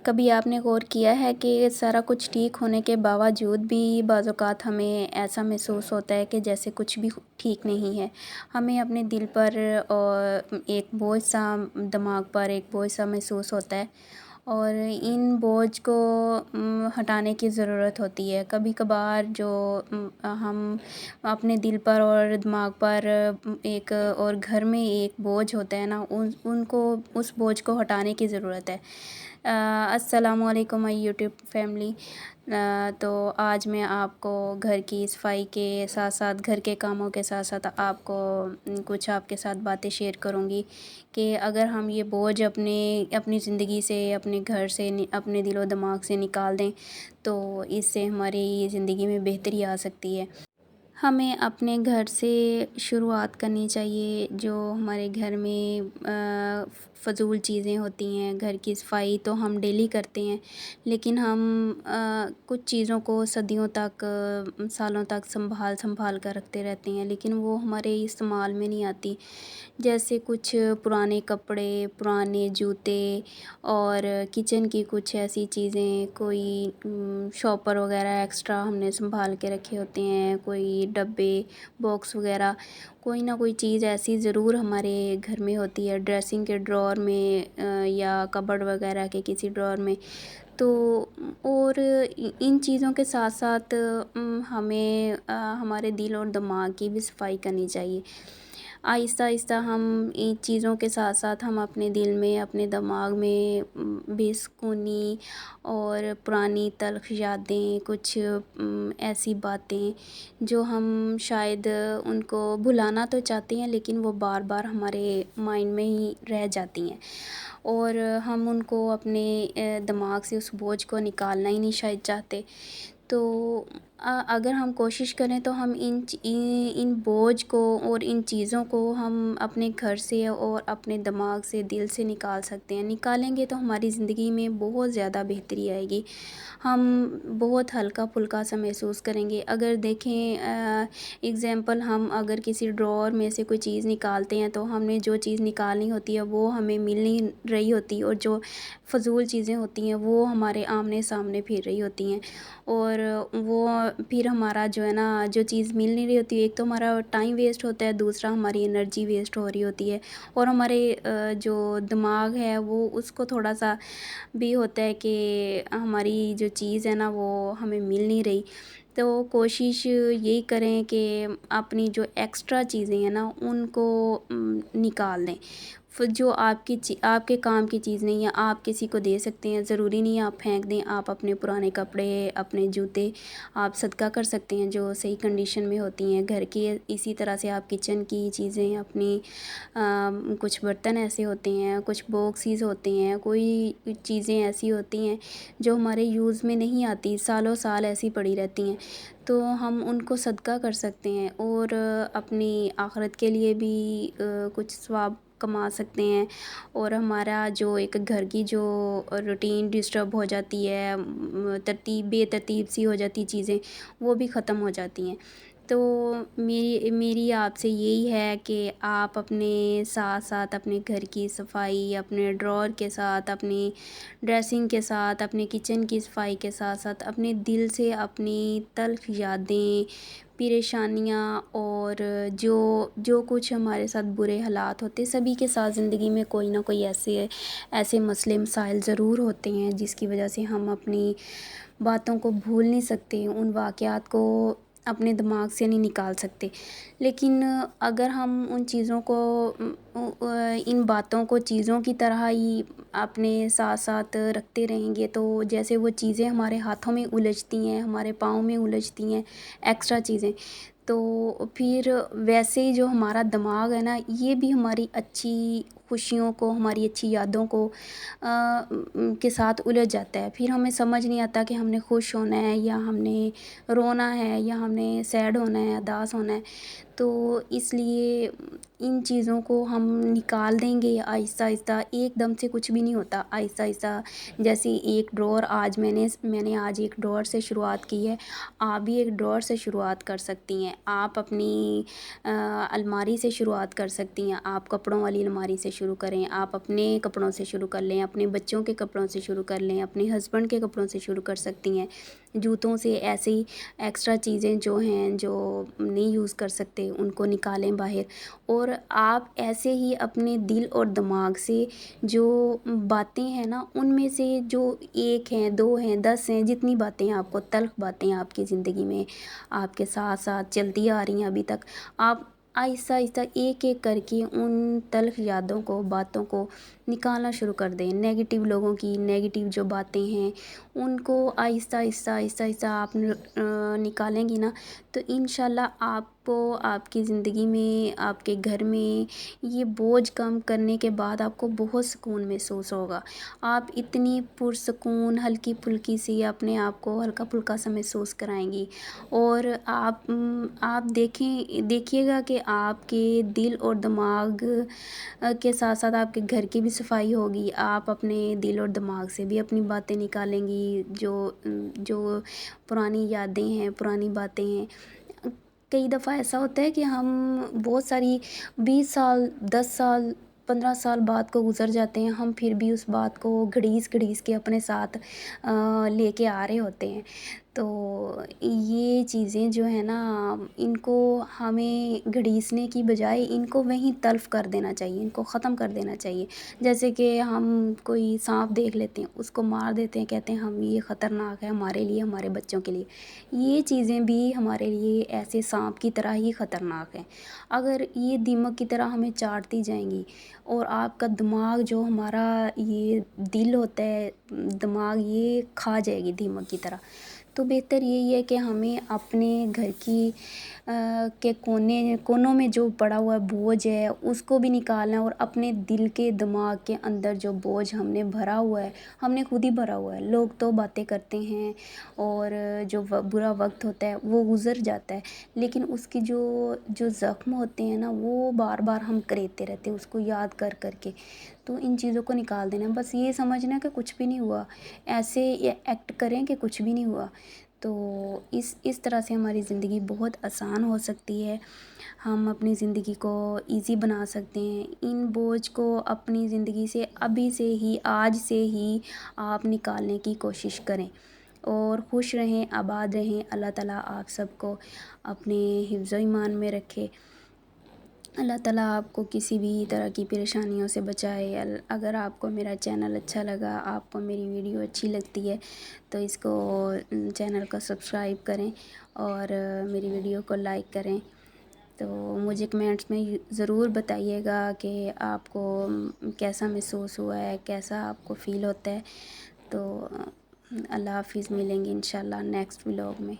کبھی آپ نے غور کیا ہے کہ سارا کچھ ٹھیک ہونے کے باوجود بھی بعض اوقات ہمیں ایسا محسوس ہوتا ہے کہ جیسے کچھ بھی ٹھیک نہیں ہے. ہمیں اپنے دل پر اور ایک بوجھ سا، دماغ پر ایک بوجھ سا محسوس ہوتا ہے اور ان بوجھ کو ہٹانے کی ضرورت ہوتی ہے. کبھی کبھار جو ہم اپنے دل پر اور دماغ پر ایک اور گھر میں ایک بوجھ ہوتا ہے نا، ان کو اس بوجھ کو ہٹانے کی ضرورت ہے. السلام علیکم مائی یوٹیوب فیملی. تو آج میں آپ کو گھر کی صفائی کے ساتھ ساتھ، گھر کے کاموں کے ساتھ ساتھ آپ کو کچھ آپ کے ساتھ باتیں شیئر کروں گی کہ اگر ہم یہ بوجھ اپنی زندگی سے، اپنے گھر سے، اپنے دل و دماغ سے نکال دیں تو اس سے ہماری زندگی میں بہتری آ سکتی ہے. ہمیں اپنے گھر سے شروعات کرنی چاہیے. جو ہمارے گھر میں فضول چیزیں ہوتی ہیں، گھر کی صفائی تو ہم ڈیلی کرتے ہیں، لیکن ہم کچھ چیزوں کو صدیوں تک، سالوں تک سنبھال کر رکھتے رہتے ہیں، لیکن وہ ہمارے استعمال میں نہیں آتی. جیسے کچھ پرانے کپڑے، پرانے جوتے اور کچن کی کچھ ایسی چیزیں، کوئی شاپر وغیرہ ایکسٹرا ہم نے سنبھال کے رکھے ہوتے ہیں، کوئی ڈبے، باکس وغیرہ، کوئی نہ کوئی چیز ایسی ضرور ہمارے گھر میں ہوتی ہے، ڈریسنگ کے ڈرار میں یا کبرڈ وغیرہ کے کسی ڈرار میں. تو اور ان چیزوں کے ساتھ ساتھ ہمیں ہمارے دل اور دماغ کی بھی صفائی کرنی چاہیے. آہستہ آہستہ ہم ان چیزوں کے ساتھ ساتھ ہم اپنے دل میں، اپنے دماغ میں بے سکونی اور پرانی تلخ یادیں، کچھ ایسی باتیں جو ہم شاید ان کو بھلانا تو چاہتے ہیں لیکن وہ بار بار ہمارے مائنڈ میں ہی رہ جاتی ہیں اور ہم ان کو اپنے دماغ سے اس بوجھ کو نکالنا ہی نہیں شاید چاہتے. تو اگر ہم کوشش کریں تو ہم ان بوجھ کو اور ان چیزوں کو ہم اپنے گھر سے اور اپنے دماغ سے، دل سے نکال سکتے ہیں. نکالیں گے تو ہماری زندگی میں بہت زیادہ بہتری آئے گی. ہم بہت ہلکا پھلکا سا محسوس کریں گے. اگر دیکھیں اگزامپل، ہم اگر کسی ڈرار میں سے کوئی چیز نکالتے ہیں تو ہم نے جو چیز نکالنی ہوتی ہے وہ ہمیں مل نہیں رہی ہوتی، اور جو فضول چیزیں ہوتی ہیں وہ ہمارے آمنے سامنے پھر رہی ہوتی ہیں، اور وہ پھر ہمارا جو ہے نا، جو چیز مل نہیں رہی ہوتی، ایک تو ہمارا ٹائم ویسٹ ہوتا ہے، دوسرا ہماری انرجی ویسٹ ہو رہی ہوتی ہے، اور ہمارے جو دماغ ہے وہ اس کو تھوڑا سا بھی ہوتا ہے کہ ہماری جو چیز ہے نا وہ ہمیں مل نہیں رہی. تو کوشش یہی کریں کہ اپنی جو ایکسٹرا چیزیں ہیں نا ان کو نکال دیں. جو آپ کے کام کی چیز نہیں ہے، آپ کسی کو دے سکتے ہیں، ضروری نہیں ہے آپ پھینک دیں. آپ اپنے پرانے کپڑے، اپنے جوتے آپ صدقہ کر سکتے ہیں جو صحیح کنڈیشن میں ہوتی ہیں گھر کی. اسی طرح سے آپ کچن کی چیزیں، اپنی کچھ برتن ایسے ہوتے ہیں، کچھ باکسز ہوتے ہیں، کوئی چیزیں ایسی ہوتی ہیں جو ہمارے یوز میں نہیں آتی، سالوں سال ایسی پڑی رہتی ہیں، تو ہم ان کو صدقہ کر سکتے ہیں اور اپنی آخرت کے لیے بھی کچھ ثواب کما سکتے ہیں. اور ہمارا جو ایک گھر کی جو روٹین ڈسٹرب ہو جاتی ہے، بے ترتیب سی ہو جاتی چیزیں، وہ بھی ختم ہو جاتی ہیں. تو میری آپ سے یہی ہے کہ آپ اپنے ساتھ ساتھ اپنے گھر کی صفائی، اپنے ڈرار کے ساتھ، اپنی ڈریسنگ کے ساتھ، اپنے کچن کی صفائی کے ساتھ ساتھ اپنے دل سے اپنی تلخ یادیں، پریشانیاں اور جو کچھ ہمارے ساتھ برے حالات ہوتے، سبھی کے ساتھ زندگی میں کوئی نہ کوئی ایسے مسئلے مسائل ضرور ہوتے ہیں جس کی وجہ سے ہم اپنی باتوں کو بھول نہیں سکتے، ان واقعات کو اپنے دماغ سے نہیں نکال سکتے. لیکن اگر ہم ان چیزوں کو، ان باتوں کو چیزوں کی طرح ہی اپنے ساتھ ساتھ رکھتے رہیں گے تو جیسے وہ چیزیں ہمارے ہاتھوں میں الجھتی ہیں، ہمارے پاؤں میں الجھتی ہیں ایکسٹرا چیزیں، تو پھر ویسے ہی جو ہمارا دماغ ہے نا، یہ بھی ہماری اچھی خوشیوں کو، ہماری اچھی یادوں کو کے ساتھ الجھ جاتا ہے. پھر ہمیں سمجھ نہیں آتا کہ ہم نے خوش ہونا ہے یا ہم نے رونا ہے یا ہم نے سیڈ ہونا ہے، اداس ہونا ہے. تو اس لیے ان چیزوں کو ہم نکال دیں گے آہستہ آہستہ، ایک دم سے کچھ بھی نہیں ہوتا، آہستہ آہستہ. جیسے ایک ڈرور آج میں نے آج ایک ڈرور سے شروعات کی ہے، آپ بھی ایک ڈرور سے شروعات کر سکتی ہیں. آپ اپنی الماری سے شروعات کر سکتی ہیں. آپ کپڑوں والی الماری سے شروع کریں، آپ اپنے کپڑوں سے شروع کر لیں، اپنے بچوں کے کپڑوں سے شروع کر لیں، اپنے ہسبینڈ کے کپڑوں سے شروع کر سکتی ہیں. جوتوں سے ایسے ہی ایکسٹرا چیزیں جو ہیں جو نہیں یوز کر سکتے ان کو نکالیں باہر. اور آپ ایسے ہی اپنے دل اور دماغ سے جو باتیں ہیں نا، ان میں سے جو ایک ہیں، دو ہیں، 10 ہیں، جتنی باتیں آپ کو تلخ باتیں آپ کی زندگی میں آپ کے ساتھ ساتھ چلتی آ رہی ہیں ابھی تک، آپ آہستہ آہستہ ایک ایک کر کے ان تلخ یادوں کو، باتوں کو نکالنا شروع کر دیں. نیگیٹیو لوگوں کی نیگیٹیو جو باتیں ہیں ان کو آہستہ آہستہ آہستہ آہستہ آپ نکالیں گی نا، تو انشاءاللہ آپ کو آپ کی زندگی میں، آپ کے گھر میں یہ بوجھ کم کرنے کے بعد آپ کو بہت سکون محسوس ہوگا. آپ اتنی پرسکون ہلکی پھلکی سی اپنے آپ کو ہلکا پھلکا سا محسوس کرائیں گی. اور آپ دیکھیے گا کہ آپ کے دل اور دماغ کے ساتھ ساتھ آپ کے گھر کی بھی صفائی ہوگی. آپ اپنے دل اور دماغ سے بھی اپنی باتیں نکالیں گی، جو پرانی یادیں ہیں، پرانی باتیں ہیں. کئی دفعہ ایسا ہوتا ہے کہ ہم بہت ساری 20 سال، 10 سال، 15 سال بعد کو گزر جاتے ہیں، ہم پھر بھی اس بات کو گھڑیس گھڑیس کے اپنے ساتھ لے کے آ رہے ہوتے ہیں. تو یہ چیزیں جو ہیں نا، ان کو ہمیں گھڑیسنے کی بجائے ان کو وہیں تلف کر دینا چاہیے، ان کو ختم کر دینا چاہیے. جیسے کہ ہم کوئی سانپ دیکھ لیتے ہیں، اس کو مار دیتے ہیں، کہتے ہیں ہم یہ خطرناک ہے ہمارے لیے، ہمارے بچوں کے لیے. یہ چیزیں بھی ہمارے لیے ایسے سانپ کی طرح ہی خطرناک ہیں. اگر یہ دیمک کی طرح ہمیں چاٹتی جائیں گی اور آپ کا دماغ، جو ہمارا یہ دل ہوتا ہے، دماغ یہ کھا جائے گی دیمک کی طرح، تو بہتر یہی ہے کہ ہمیں اپنے گھر کی کے کونوں میں جو پڑا ہوا بوجھ ہے اس کو بھی نکالنا ہے. اور اپنے دل کے دماغ کے اندر جو بوجھ ہم نے بھرا ہوا ہے، ہم نے خود ہی بھرا ہوا ہے. لوگ تو باتیں کرتے ہیں اور جو برا وقت ہوتا ہے وہ گزر جاتا ہے، لیکن اس کی جو زخم ہوتے ہیں نا، وہ بار بار ہم کریتے رہتے ہیں اس کو یاد کر کر کے. تو ان چیزوں کو نکال دینا، بس یہ سمجھنا کہ کچھ بھی نہیں ہوا، ایسے ایکٹ کریں کہ کچھ بھی نہیں ہوا. تو اس طرح سے ہماری زندگی بہت آسان ہو سکتی ہے. ہم اپنی زندگی کو ایزی بنا سکتے ہیں. ان بوجھ کو اپنی زندگی سے ابھی سے ہی، آج سے ہی آپ نکالنے کی کوشش کریں اور خوش رہیں، آباد رہیں. اللہ تعالیٰ آپ سب کو اپنے حفظ و ایمان میں رکھے. اللہ تعالیٰ آپ کو کسی بھی طرح کی پریشانیوں سے بچائے. اگر آپ کو میرا چینل اچھا لگا، آپ کو میری ویڈیو اچھی لگتی ہے، تو اس کو چینل کو سبسکرائب کریں اور میری ویڈیو کو لائک کریں. تو مجھے کمنٹس میں ضرور بتائیے گا کہ آپ کو کیسا محسوس ہوا ہے، کیسا آپ کو فیل ہوتا ہے. تو اللہ حافظ، ملیں گے انشاءاللہ نیکسٹ ولاگ میں.